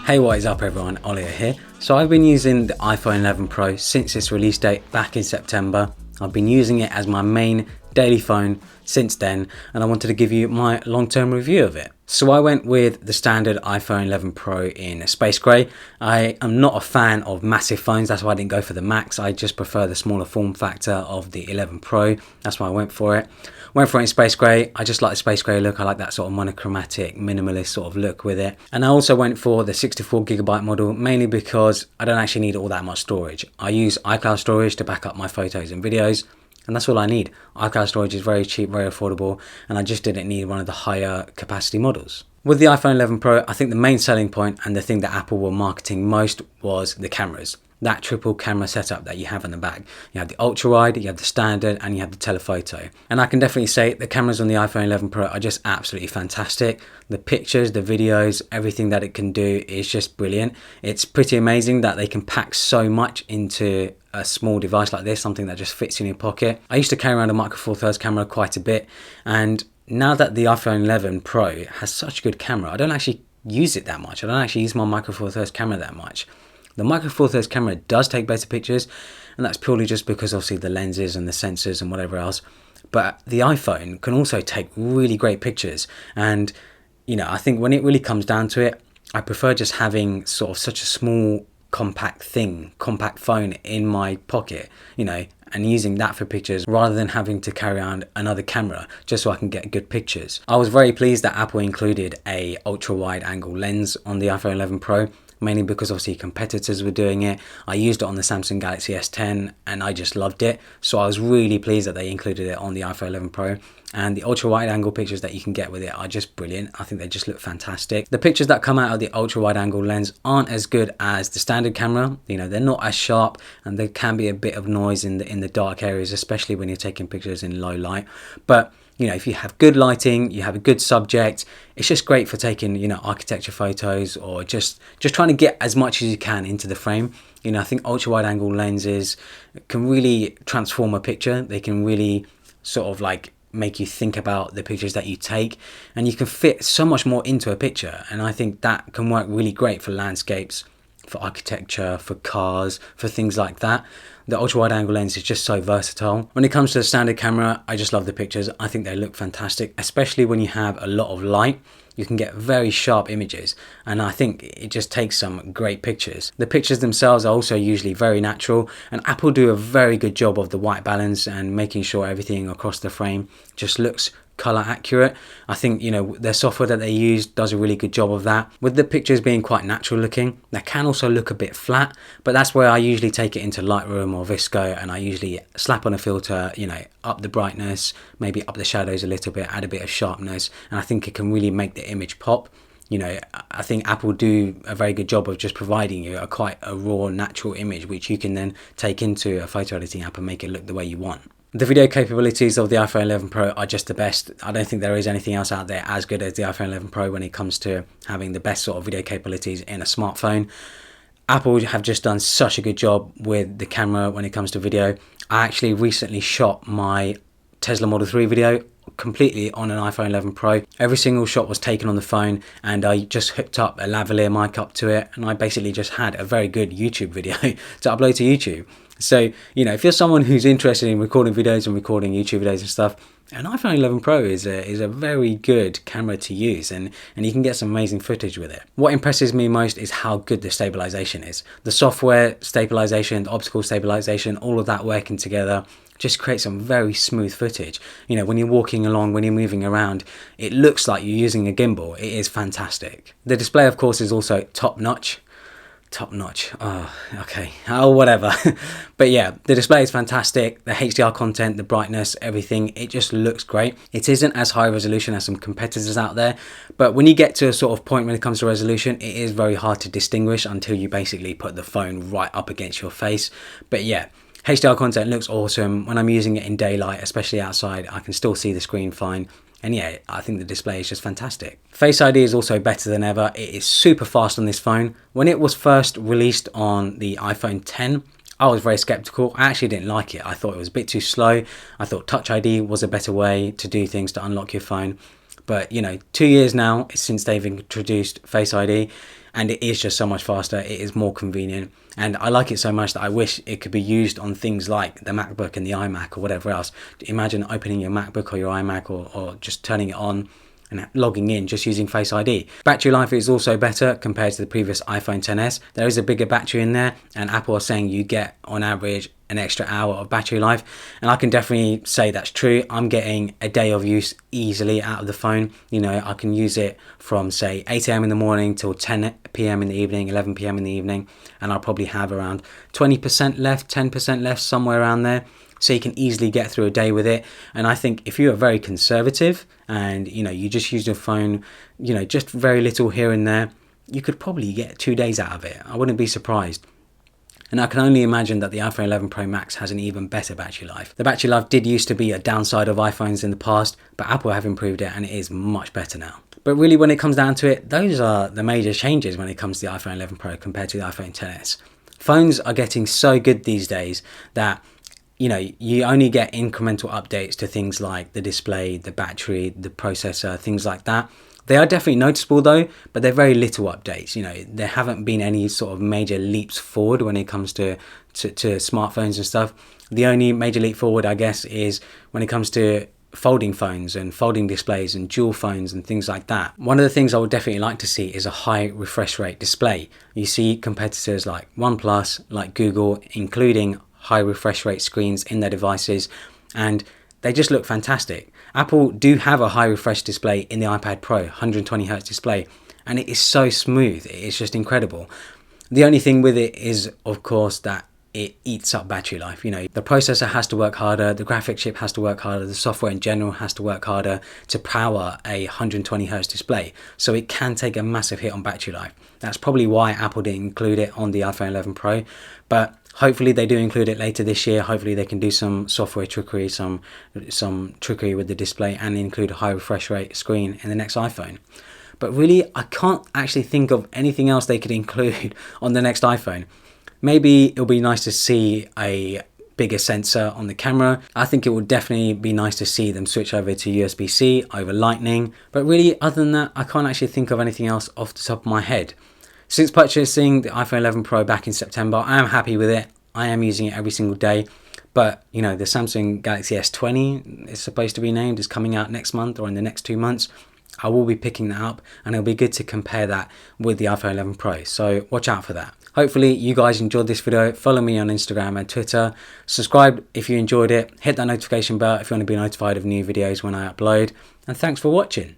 Hey, what is up everyone, Ollie here. So I've been using the iPhone 11 Pro since its release date back in September. I've been using it as my main daily phone since then, and I wanted to give you my long-term review of it. So I went with the standard iPhone 11 Pro in space grey. I am not a fan of massive phones, that's why I didn't go for the Max. I just prefer the smaller form factor of the 11 Pro, that's why I went for it. Went for it in space grey. I just like the space grey look. I like that sort of monochromatic, minimalist sort of look with it. And I also went for the 64GB model, mainly because I don't actually need all that much storage. I use iCloud storage to back up my photos and videos, and that's all I need. iCloud storage is very cheap, very affordable, and I just didn't need one of the higher capacity models. With the iPhone 11 Pro, I think the main selling point and the thing that Apple were marketing most was the cameras. That triple camera setup that you have in the back. You have the ultra wide, you have the standard, and you have the telephoto. And I can definitely say the cameras on the iPhone 11 Pro are just absolutely fantastic. The pictures, the videos, everything that it can do is just brilliant. It's pretty amazing that they can pack so much into a small device like this, something that just fits in your pocket. I used to carry around a Micro Four Thirds camera quite a bit, and now that the iPhone 11 Pro has such a good camera, I don't actually use it that much. I don't actually use my Micro Four Thirds camera that much. The Micro Four Thirds camera does take better pictures, and that's purely just because obviously the lenses and the sensors and whatever else. But the iPhone can also take really great pictures, and I think when it really comes down to it, I prefer just having sort of such a small compact phone in my pocket, and using that for pictures rather than having to carry around another camera just so I can get good pictures. I was very pleased that Apple included a ultra wide angle lens on the iPhone 11 Pro, mainly because obviously competitors were doing it. I used it on the Samsung Galaxy S10 and I just loved it. So I was really pleased that they included it on the iPhone 11 Pro. And the ultra wide angle pictures that you can get with it are just brilliant. I think they just look fantastic. The pictures that come out of the ultra wide angle lens aren't as good as the standard camera. They're not as sharp, and there can be a bit of noise in the dark areas, especially when you're taking pictures in low light. But if you have good lighting, you have a good subject, it's just great for taking, architecture photos, or just trying to get as much as you can into the frame. I think ultra wide angle lenses can really transform a picture. They can really sort of like make you think about the pictures that you take, and you can fit so much more into a picture. And I think that can work really great for landscapes, for architecture, for cars, for things like that. The ultra wide angle lens is just so versatile. When it comes to the standard camera, I just love the pictures. I think they look fantastic, especially when you have a lot of light. You can get very sharp images, and I think it just takes some great pictures. The pictures themselves are also usually very natural, and Apple do a very good job of the white balance and making sure everything across the frame just looks color accurate. I think their software that they use does a really good job of that. With the pictures being quite natural looking, they can also look a bit flat, but that's where I usually take it into Lightroom or Visco, and I usually slap on a filter, up the brightness, maybe up the shadows a little bit, add a bit of sharpness, and I think it can really make the image pop. I think Apple do a very good job of just providing you quite a raw, natural image, which you can then take into a photo editing app and make it look the way you want. The video capabilities of the iPhone 11 Pro are just the best. I don't think there is anything else out there as good as the iPhone 11 Pro when it comes to having the best sort of video capabilities in a smartphone. Apple have just done such a good job with the camera when it comes to video. I actually recently shot my Tesla Model 3 video completely on an iPhone 11 Pro. Every single shot was taken on the phone, and I just hooked up a lavalier mic up to it, and I basically just had a very good YouTube video to upload to YouTube. So, if you're someone who's interested in recording videos and recording YouTube videos and stuff, an iPhone 11 Pro is a very good camera to use, and you can get some amazing footage with it. What impresses me most is how good the stabilization is. The software stabilization, the optical stabilization, all of that working together just creates some very smooth footage. When you're walking along, when you're moving around, it looks like you're using a gimbal. It is fantastic. The display, of course, is also top notch. Whatever. But yeah, the display is fantastic. The HDR content, the brightness, everything, it just looks great. It isn't as high resolution as some competitors out there, but when you get to a sort of point when it comes to resolution, it is very hard to distinguish until you basically put the phone right up against your face. But yeah, HDR content looks awesome. When I'm using it in daylight, especially outside, I can still see the screen fine. And yeah, I think the display is just fantastic. Face ID is also better than ever. It is super fast on this phone. When it was first released on the iPhone 10, I was very skeptical. I actually didn't like it. I thought it was a bit too slow. I thought Touch ID was a better way to do things to unlock your phone. But you know, 2 years now since they've introduced Face ID, and it is just so much faster. It is more convenient, and I like it so much that I wish it could be used on things like the MacBook and the iMac or whatever else. Imagine opening your MacBook or your iMac, or just turning it on and logging in just using Face ID. Battery life is also better compared to the previous iPhone XS. There is a bigger battery in there, and Apple are saying you get on average an extra hour of battery life, and I can definitely say that's true. I'm getting a day of use easily out of the phone. You know, I can use it from say 8 a.m. in the morning till 10 p.m. in the evening, 11 p.m. in the evening, and I'll probably have around 20% left, 10% left, somewhere around there. So you can easily get through a day with it. And I think if you are very conservative and you know, you just use your phone, you know, just very little here and there, you could probably get 2 days out of it. I wouldn't be surprised. And I can only imagine that the iPhone 11 Pro Max has an even better battery life. The battery life did used to be a downside of iPhones in the past, but Apple have improved it and it is much better now. But really, when it comes down to it, those are the major changes when it comes to the iPhone 11 Pro compared to the iPhone XS. Phones are getting so good these days that you know, you only get incremental updates to things like the display, the battery, the processor, things like that. They are definitely noticeable though, but they're very little updates. You know, there haven't been any sort of major leaps forward when it comes to smartphones and stuff. The only major leap forward, I guess, is when it comes to folding phones and folding displays and dual phones and things like that. One of the things I would definitely like to see is a high refresh rate display. You see competitors like OnePlus, like Google, including high refresh rate screens in their devices, and they just look fantastic. Apple do have a high refresh display in the iPad Pro, 120Hz display, and it is so smooth. It is just incredible. The only thing with it is, of course, that it eats up battery life. You know, the processor has to work harder, the graphics chip has to work harder, the software in general has to work harder to power a 120Hz display. So it can take a massive hit on battery life. That's probably why Apple didn't include it on the iPhone 11 Pro, but hopefully they do include it later this year. Hopefully they can do some software trickery, some trickery with the display, and include a high refresh rate screen in the next iPhone. But really, I can't actually think of anything else they could include on the next iPhone. Maybe it'll be nice to see a bigger sensor on the camera. I think it would definitely be nice to see them switch over to USB-C over Lightning. But really, other than that, I can't actually think of anything else off the top of my head. Since purchasing the iPhone 11 Pro back in September, I am happy with it. I am using it every single day. But, you know, the Samsung Galaxy S20 is supposed to be named, is coming out next month or in the next 2 months. I will be picking that up, and it'll be good to compare that with the iPhone 11 Pro. So watch out for that. Hopefully you guys enjoyed this video. Follow me on Instagram and Twitter. Subscribe if you enjoyed it. Hit that notification bell if you want to be notified of new videos when I upload. And thanks for watching.